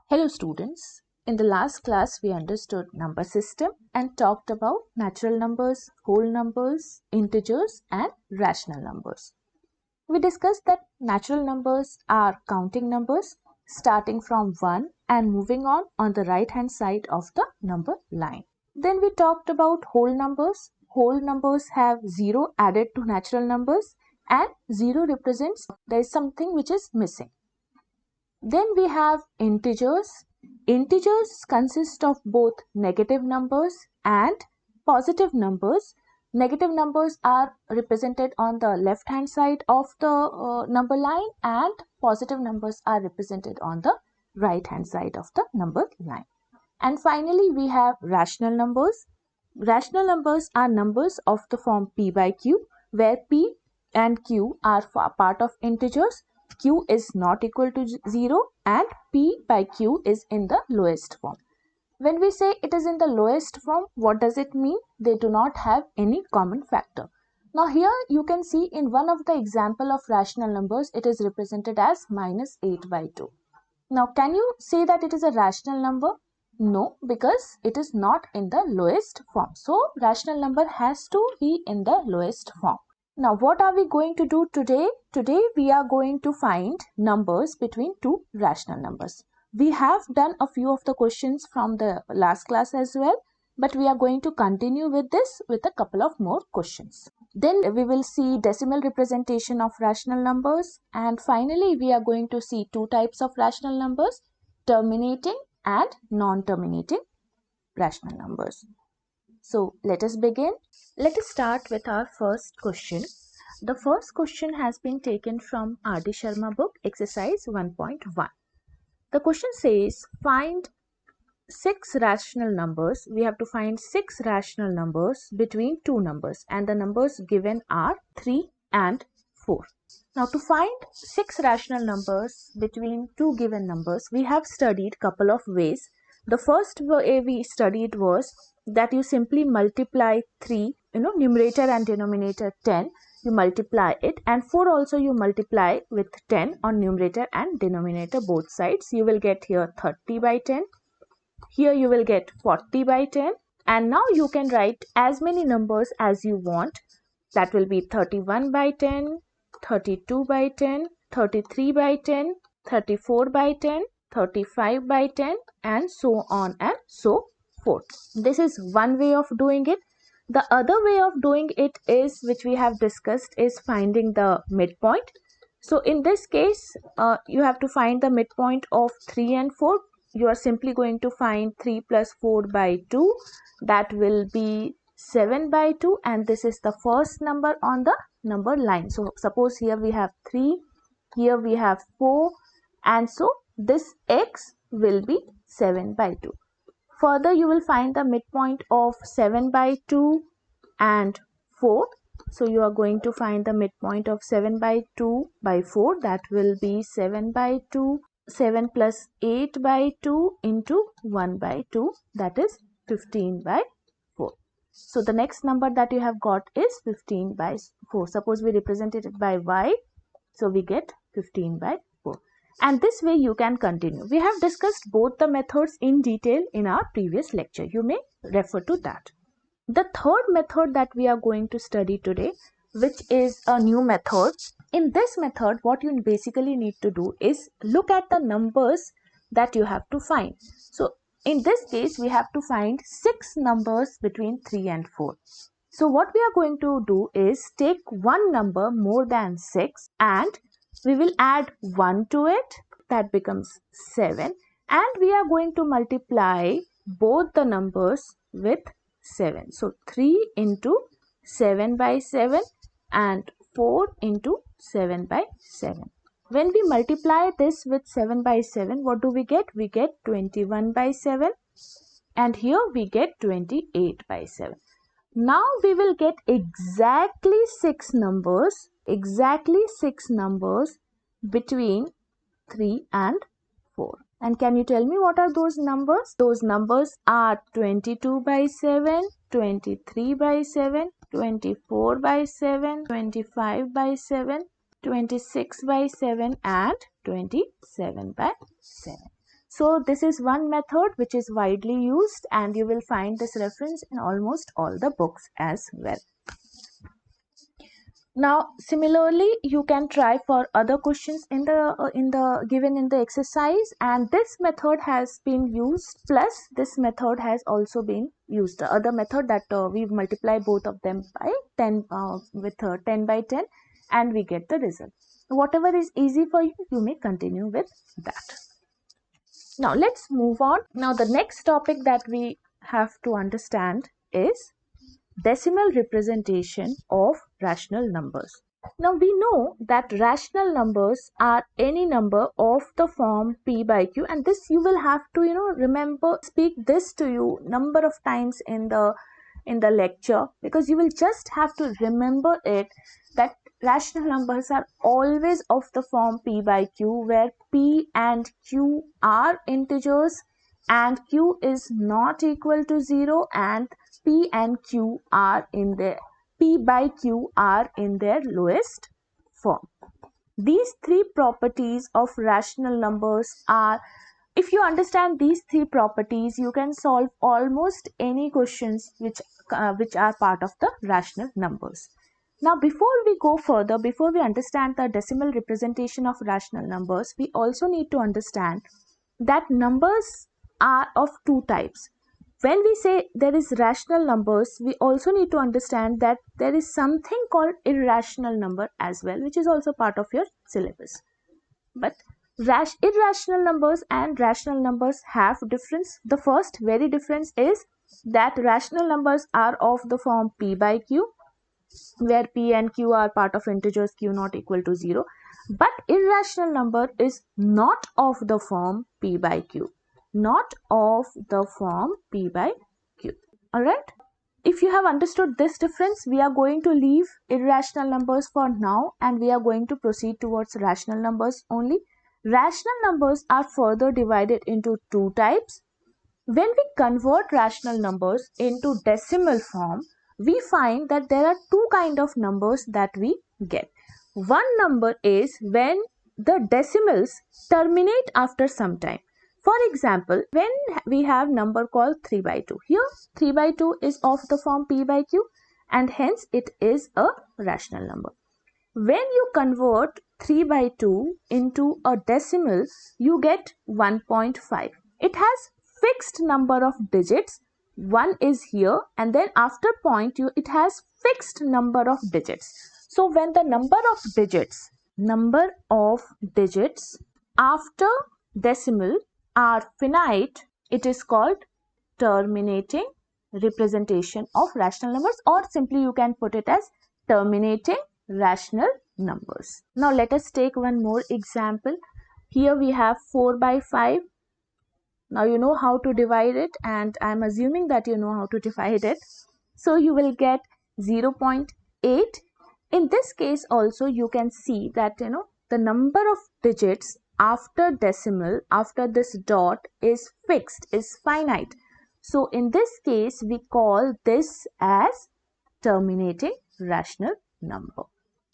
Hello students, in the last class we understood number system and talked about natural numbers, whole numbers, integers and rational numbers. We discussed that natural numbers are counting numbers starting from 1 and moving on the right hand side of the number line. Then we talked about whole numbers. Whole numbers have 0 added to natural numbers and 0 represents there is something which is missing. Then we have integers. Integers consist of both negative numbers and positive numbers. Negative numbers are represented on the left hand side of the number line and positive numbers are represented on the right hand side of the number line. And finally we have rational numbers. Rational numbers are numbers of the form p by q, where p and q are part of integers. Q is not equal to 0 and P by Q is in the lowest form. When we say it is in the lowest form, what does it mean? They do not have any common factor. Now here you can see in one of the example of rational numbers, it is represented as minus 8 by 2. Now can you say that it is a rational number? No, because it is not in the lowest form. So rational number has to be in the lowest form. Now what are we going to do today? Today we are going to find numbers between two rational numbers. We have done a few of the questions from the last class as well, but we are going to continue with this with a couple of more questions. Then we will see decimal representation of rational numbers, and finally we are going to see two types of rational numbers, terminating and non-terminating rational numbers. So let us begin. Let us start with our first question. The first question has been taken from R.D. Sharma book, exercise 1.1. The question says, find 6 rational numbers. We have to find 6 rational numbers between two numbers, and the numbers given are 3 and 4. Now to find 6 rational numbers between two given numbers, we have studied couple of ways. The first way we studied was that you simply multiply 3, numerator and denominator 10, you multiply it, and 4 also you multiply with 10 on numerator and denominator both sides. You will get here 30 by 10. Here you will get 40 by 10. And now you can write as many numbers as you want. That will be 31 by 10, 32 by 10, 33 by 10, 34 by 10, 35 by 10, and so on and so forth. This is one way of doing it. The other way of doing it is, which we have discussed, is finding the midpoint. So in this case, you have to find the midpoint of 3 and 4. You are simply going to find 3 plus 4 by 2. That will be 7 by 2, and this is the first number on the number line. So suppose here we have 3, here we have 4, and so this x will be 7 by 2. Further, you will find the midpoint of 7 by 2 and 4. So you are going to find the midpoint of 7 by 2 by 4. That will be 7 by 2. 7 plus 8 by 2 into 1 by 2. That is 15 by 4. So the next number that you have got is 15 by 4. Suppose we represent it by y. So we get 15 by 4. And this way you can continue. We have discussed both the methods in detail in our previous lecture. You may refer to that. The third method that we are going to study today, which is a new method. In this method, what you basically need to do is look at the numbers that you have to find. So in this case, we have to find 6 numbers between 3 and 4. So what we are going to do is take one number more than 6 and we will add 1 to it. That becomes 7. And we are going to multiply both the numbers with 7. So 3 into 7 by 7 and 4 into 7 by 7. When we multiply this with 7 by 7, what do we get? We get 21 by 7, and here we get 28 by 7. Now we will get exactly 6 numbers between 3 and 4. And can you tell me what are those numbers? Those numbers are 22 by 7, 23 by 7, 24 by 7, 25 by 7, 26 by 7 and 27 by 7. So this is one method which is widely used, and you will find this reference in almost all the books as well. Now similarly, you can try for other questions in the given in the exercise, and this method has been used, plus this method has also been used. The other method that we multiply both of them by 10 with 10 by 10, and we get the result. Whatever is easy for you, you may continue with that. Now let's move on. Now the next topic that we have to understand is decimal representation of rational numbers. Now we know that rational numbers are any number of the form p by q, and this you will have to remember, speak this to you number of times in the lecture, because you will just have to remember it, that rational numbers are always of the form p by q, where p and q are integers and q is not equal to 0, and p and q are in their p by q are in their lowest form. These three properties of rational numbers are, if you understand these three properties, you can solve almost any questions which are part of the rational numbers. Now before we go further, before we understand the decimal representation of rational numbers, we also need to understand that numbers are of two types. When we say there is rational numbers, we also need to understand that there is something called irrational number as well, which is also part of your syllabus. But irrational numbers and rational numbers have difference. The first very difference is that rational numbers are of the form p by q, where p and q are part of integers, q not equal to 0. But irrational number is not of the form p by q. Not of the form p by q. Alright? If you have understood this difference, we are going to leave irrational numbers for now, and we are going to proceed towards rational numbers only. Rational numbers are further divided into two types. When we convert rational numbers into decimal form, we find that there are two kinds of numbers that we get. One number is when the decimals terminate after some time. For example, when we have number called 3 by 2. Here 3 by 2 is of the form p by q, and hence it is a rational number. When you convert 3 by 2 into a decimal, you get 1.5. It has fixed number of digits. 1 is here, and then after point it has fixed number of digits. So when the number of digits after decimal are finite, it is called terminating representation of rational numbers, or simply you can put it as terminating rational numbers. Now let us take one more example. Here we have 4 by 5. Now you know how to divide it, and I am assuming that you know how to divide it. So you will get 0.8. In this case also you can see that the number of digits after decimal, after this dot, is fixed, is finite. So in this case we call this as terminating rational number.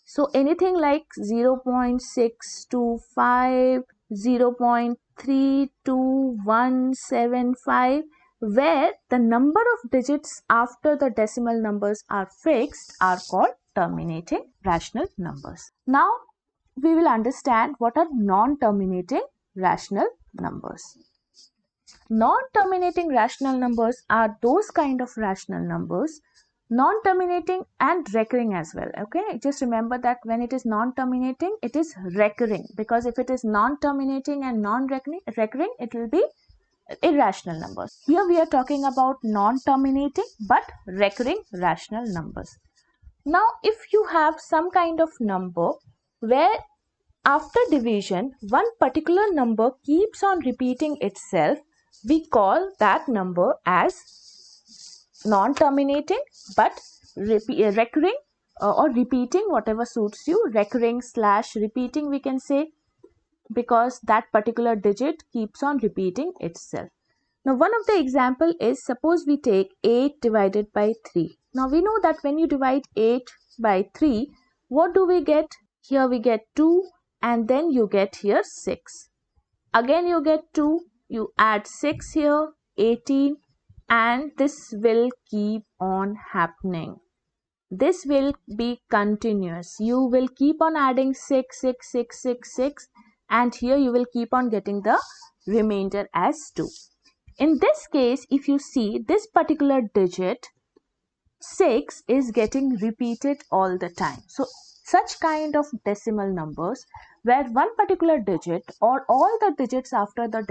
So anything like 0.625, 0.32175, where the number of digits after the decimal numbers are fixed, are called terminating rational numbers. Now we will understand what are non-terminating rational numbers. Non-terminating rational numbers are those kind of rational numbers, non-terminating and recurring as well. Okay, just remember that when it is non-terminating, it is recurring, because if it is non-terminating and non-recurring, it will be irrational numbers. Here we are talking about non-terminating but recurring rational numbers. Now if you have some kind of number where after division one particular number keeps on repeating itself, we call that number as non-terminating but recurring or repeating, whatever suits you. Recurring / repeating we can say, because that particular digit keeps on repeating itself. Now one of the example is, suppose we take 8 divided by 3. Now we know that when you divide 8 by 3, what do we get? Here we get 2, and then you get here 6. Again you get 2, you add 6 here, 18, and this will keep on happening. This will be continuous. You will keep on adding 6, 6, 6, 6, 6, and here you will keep on getting the remainder as 2. In this case, if you see this particular digit, 6 is getting repeated all the time. So such kind of decimal numbers where one particular digit or all the digits after the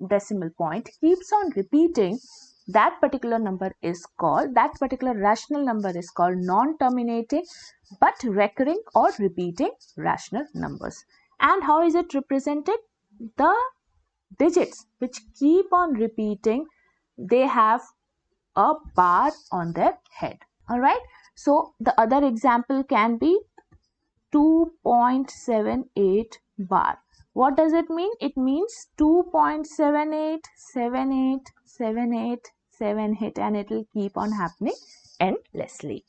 decimal point keeps on repeating, that particular number is called, that particular rational number is called non-terminating but recurring or repeating rational numbers. And how is it represented? The digits which keep on repeating, they have a bar on their head. All right. So the other example can be 2.78 bar. What does it mean? It means 2.78787878, and it will keep on happening endlessly.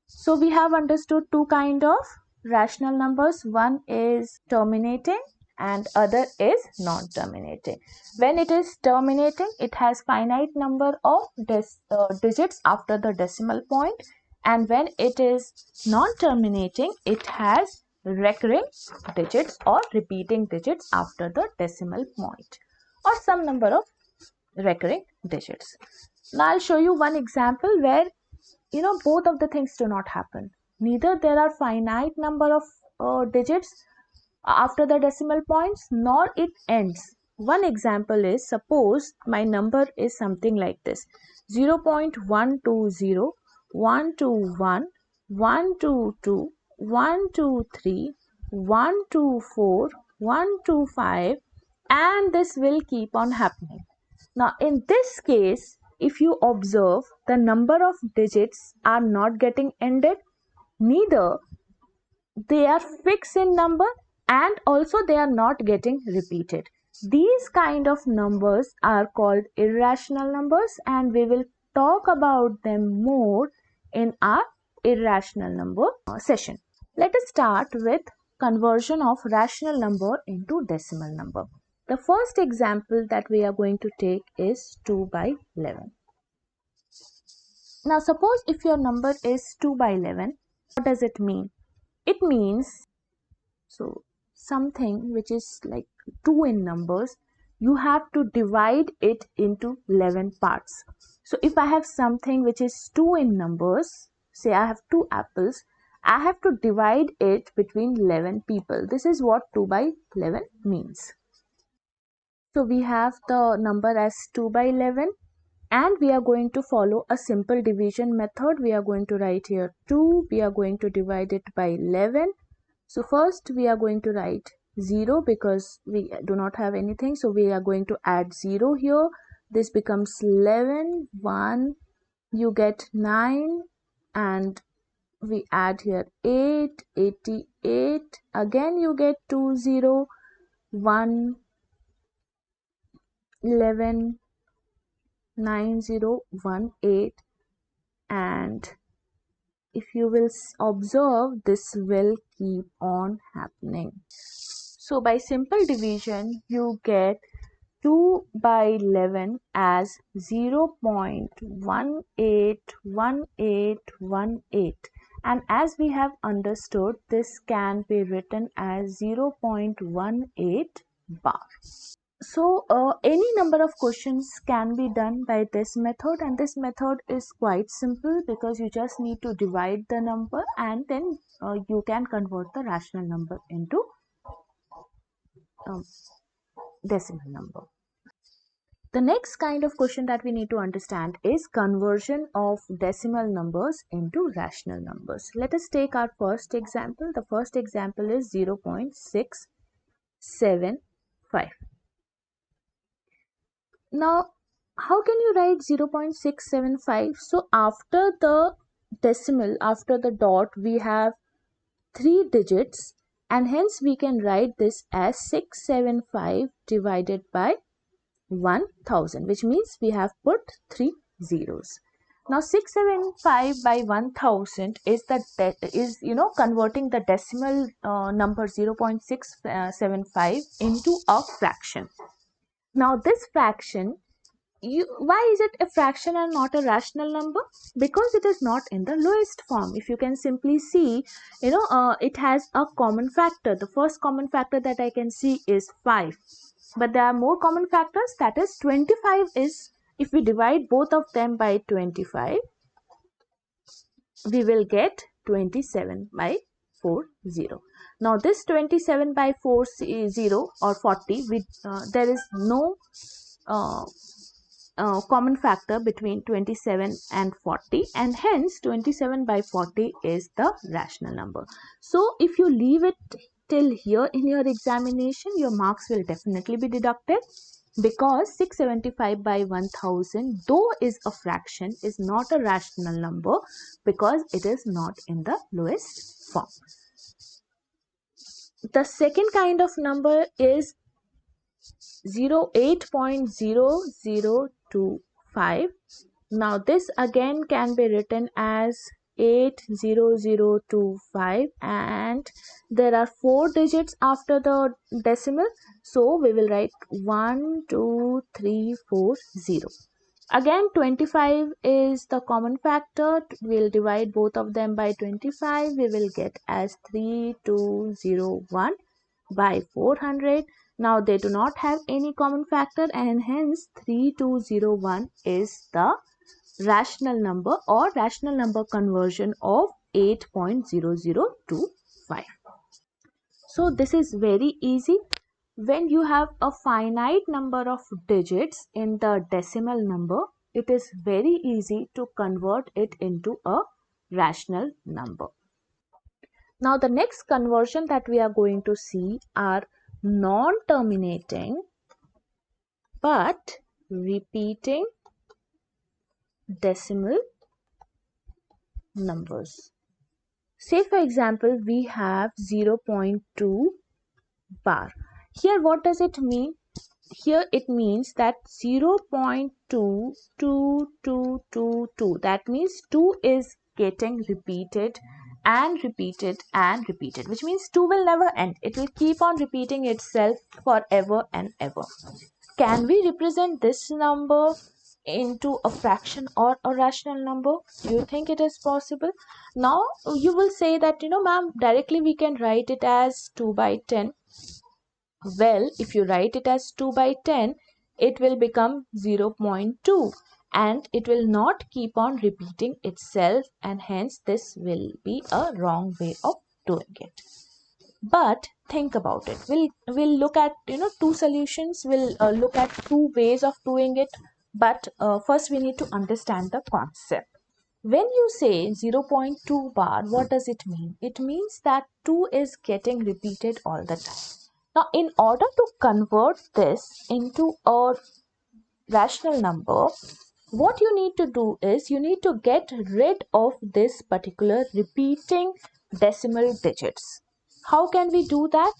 So we have understood two kind of rational numbers. One is terminating and other is non-terminating. When it is terminating, it has finite number of digits after the decimal point, and when it is non-terminating, it has recurring digits or repeating digits after the decimal point, or some number of recurring digits. Now I'll show you one example where both of the things do not happen. Neither there are finite number of digits after the decimal points, nor it ends. One example is, suppose my number is something like this: 0.120, 121, 122, 123, 124, 125, and this will keep on happening. Now in this case, if you observe, the number of digits are not getting ended, neither they are fixed in number, and also they are not getting repeated. These kind of numbers are called irrational numbers, and we will talk about them more in our irrational number session. Let us start with conversion of rational number into decimal number. The first example that we are going to take is 2 by 11. Now suppose if your number is 2 by 11, what does it mean? It means, so something which is like 2 in numbers, you have to divide it into 11 parts. So if I have something which is 2 in numbers, say I have 2 apples, I have to divide it between 11 people. This is what 2 by 11 means. So we have the number as 2 by 11, and we are going to follow a simple division method. We are going to write here 2, we are going to divide it by 11. So first we are going to write 0 because we do not have anything. So we are going to add 0 here. This becomes 11, 1, you get 9, and we add here 8, 88, again you get 2, 0, 1, 11, 9, 0, 1, 8, and if you will observe, this will keep on happening. So by simple division, you get 2 by 11 as 0.181818, and as we have understood, this can be written as 0.18 bar. So any number of questions can be done by this method, and this method is quite simple because you just need to divide the number and then you can convert the rational number into decimal number. The next kind of question that we need to understand is conversion of decimal numbers into rational numbers. Let us take our first example. The first example is 0.675. Now, how can you write 0.675? So after the decimal, after the dot, we have 3 digits, and hence we can write this as 675 divided by 1000, which means we have put 3 zeros. Now 675 by 1000 is converting the decimal number 0.675 into a fraction. Now this fraction, why is it a fraction and not a rational number? Because it is not in the lowest form. If you can simply see, it has a common factor. The first common factor that I can see is 5. But there are more common factors, that is 25 is, if we divide both of them by 25, we will get 27 by 40. Now this 27 by 40 or 40, there is no uh, common factor between 27 and 40, and hence 27 by 40 is the rational number. So if you leave it till here in your examination, your marks will definitely be deducted, because 675 by 1000, though is a fraction, is not a rational number because it is not in the lowest form. The second kind of number is 8.0025. Now this again can be written as 80025, and there are 4 digits after the decimal, so we will write 12340. Again 25 is the common factor. We'll divide both of them by 25. We will get as 3201 by 400. Now they do not have any common factor, and hence 3201 is the rational number or rational number conversion of 8.0025. So this is very easy. When you have a finite number of digits in the decimal number, it is very easy to convert it into a rational number. Now the next conversion that we are going to see are non-terminating but repeating decimal numbers. Say for example, we have 0.2 bar. Here what does it mean? Here it means that 0.22222, that means 2 is getting repeated and repeated and repeated, which means 2 will never end. It will keep on repeating itself forever and ever. Can we represent this number into a fraction or a rational number? Do you think it is possible? Now you will say that, ma'am, directly we can write it as 2 by 10. Well, if you write it as 2 by 10, it will become 0.2 and it will not keep on repeating itself, and hence this will be a wrong way of doing it. But think about it. We'll look at two solutions. We'll look at two ways of doing it. But first we need to understand the concept. When you say 0.2 bar, what does it mean? It means that 2 is getting repeated all the time. Now, in order to convert this into a rational number, what you need to do is you need to get rid of this particular repeating decimal digits. How can we do that?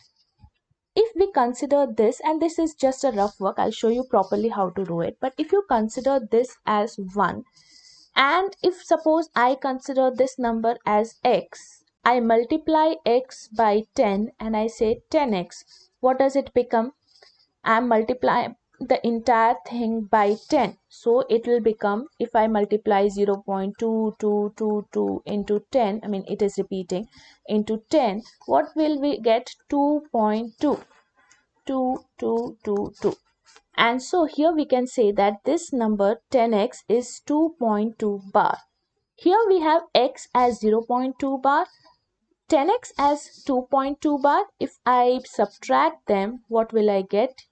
If we consider this, and this is just a rough work, I'll show you properly how to do it. But if you consider this as 1, and if suppose I consider this number as x, I multiply x by 10 and I say 10x, what does it become? I am multiplying the entire thing by 10. So it will become, if I multiply 0.2222 into 10, it is repeating, into 10, what will we get? 2.2222. And so here we can say that this number 10x is 2.2 bar. Here we have x as 0.2 bar, 10x as 2.2 bar. If I subtract them, what will I get?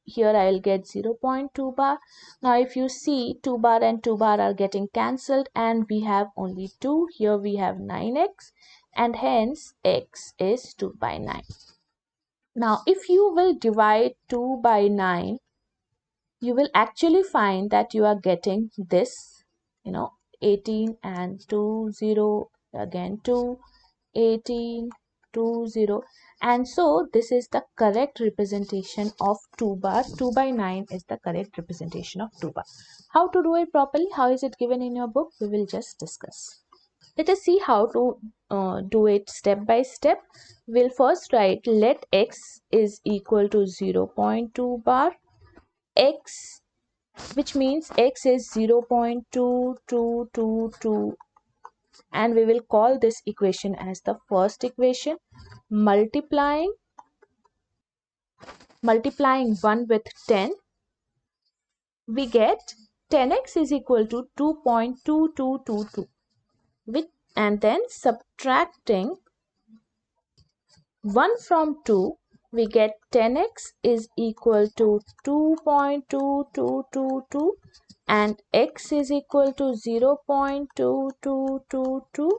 Here I will get 0.2 bar. Now if you see, 2 bar and 2 bar are getting cancelled and we have only 2. Here we have 9x and hence x is 2 by 9. Now if you will divide 2 by 9, you will actually find that you are getting this, 18 and 2, 0, again 2, 18, 2, 0. And so this is the correct representation of 2 bar. 2 by 9 is the correct representation of 2 bar. How to do it properly? How is it given in your book? We will just discuss. Let us see how to do it step by step. We'll first write let x is equal to 0.2 bar. x, which means x is 0.2222, and we will call this equation as the first equation. Multiplying 1 with 10, we get 10x is equal to 2.2222, and then subtracting 1 from 2, we get 10x is equal to 2.2222, and x is equal to 0.2222,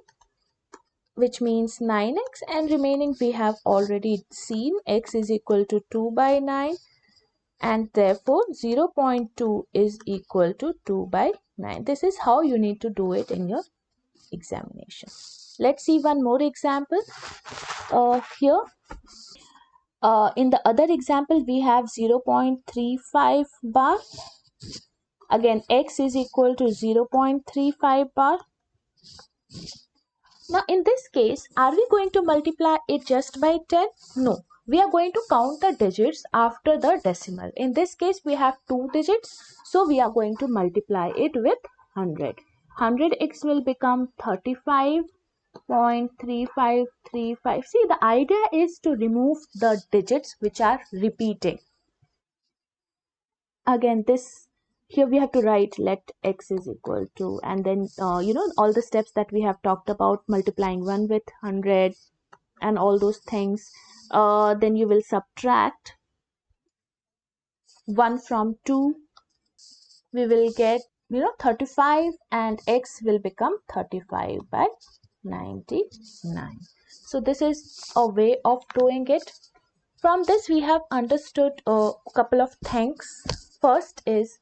which means 9x, and remaining we have already seen x is equal to 2 by 9, and therefore 0.2 is equal to 2 by 9. This is how you need to do it in your examination. Let's see one more example. Here in the other example, we have 0.35 bar. Again, x is equal to 0.35 bar. Now, in this case, are we going to multiply it just by 10? No. We are going to count the digits after the decimal. In this case, we have 2 digits. So, we are going to multiply it with 100. 100x will become 35.3535. See, the idea is to remove the digits which are repeating. Again, this here we have to write let x is equal to, and then all the steps that we have talked about, multiplying 1 with 100 and all those things. Then you will subtract 1 from 2, we will get 35, and x will become 35 by 99. So this is a way of doing it. From this we have understood a couple of things. First is,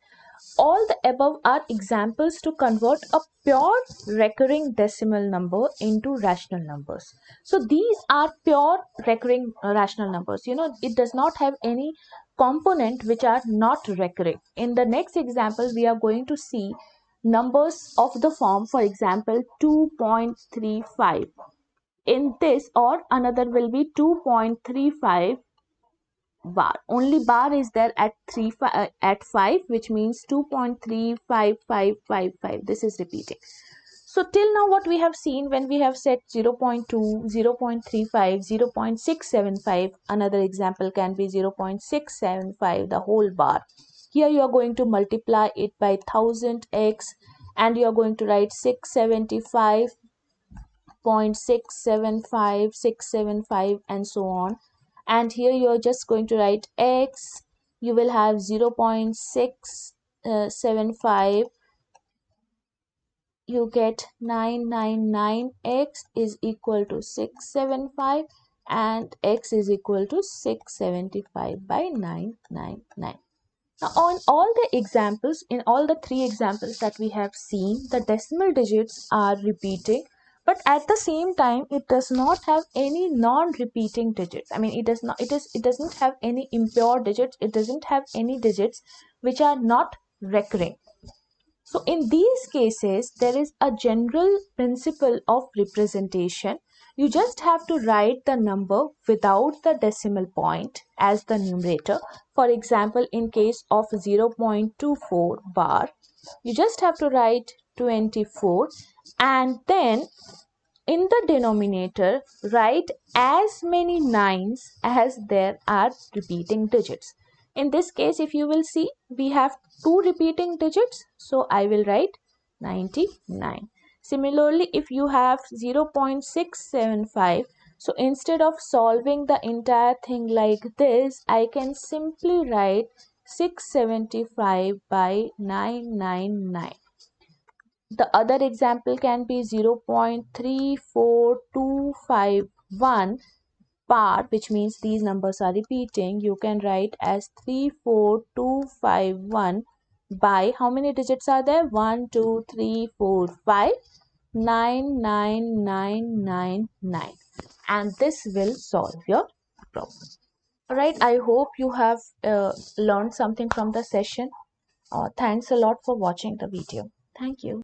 all the above are examples to convert a pure recurring decimal number into rational numbers. So these are pure recurring rational numbers. It does not have any component which are not recurring. In the next example, we are going to see numbers of the form, for example, 2.35. In this, or another will be 2.35 bar. Only bar is there at 5, which means 2.35555. This is repeating. So till now what we have seen, when we have set 0.2, 0.35, 0.675, another example can be 0.675, the whole bar. Here you are going to multiply it by 1000x, and you are going to write 675.675675 and so on. And here you are just going to write x, you will have 0.675, you get 999x is equal to 675, and x is equal to 675 by 999. Now, on all the examples, in all the 3 examples that we have seen, the decimal digits are repeating, but at the same time, it does not have any non-repeating digits. I mean, it doesn't have any impure digits. It doesn't have any digits which are not recurring. So in these cases, there is a general principle of representation. You just have to write the number without the decimal point as the numerator. For example, in case of 0.24 bar, you just have to write 24, and then in the denominator, write as many 9s as there are repeating digits. In this case, if you will see, we have 2 repeating digits, so I will write 99. Similarly, if you have 0.675, so instead of solving the entire thing like this, I can simply write 675 by 999. The other example can be 0.34251 bar, which means these numbers are repeating. You can write as 34251 by, how many digits are there? 1, 2, 3, 4, 5, 99999, and this will solve your problem. Alright, I hope you have learned something from the session. Thanks a lot for watching the video. Thank you.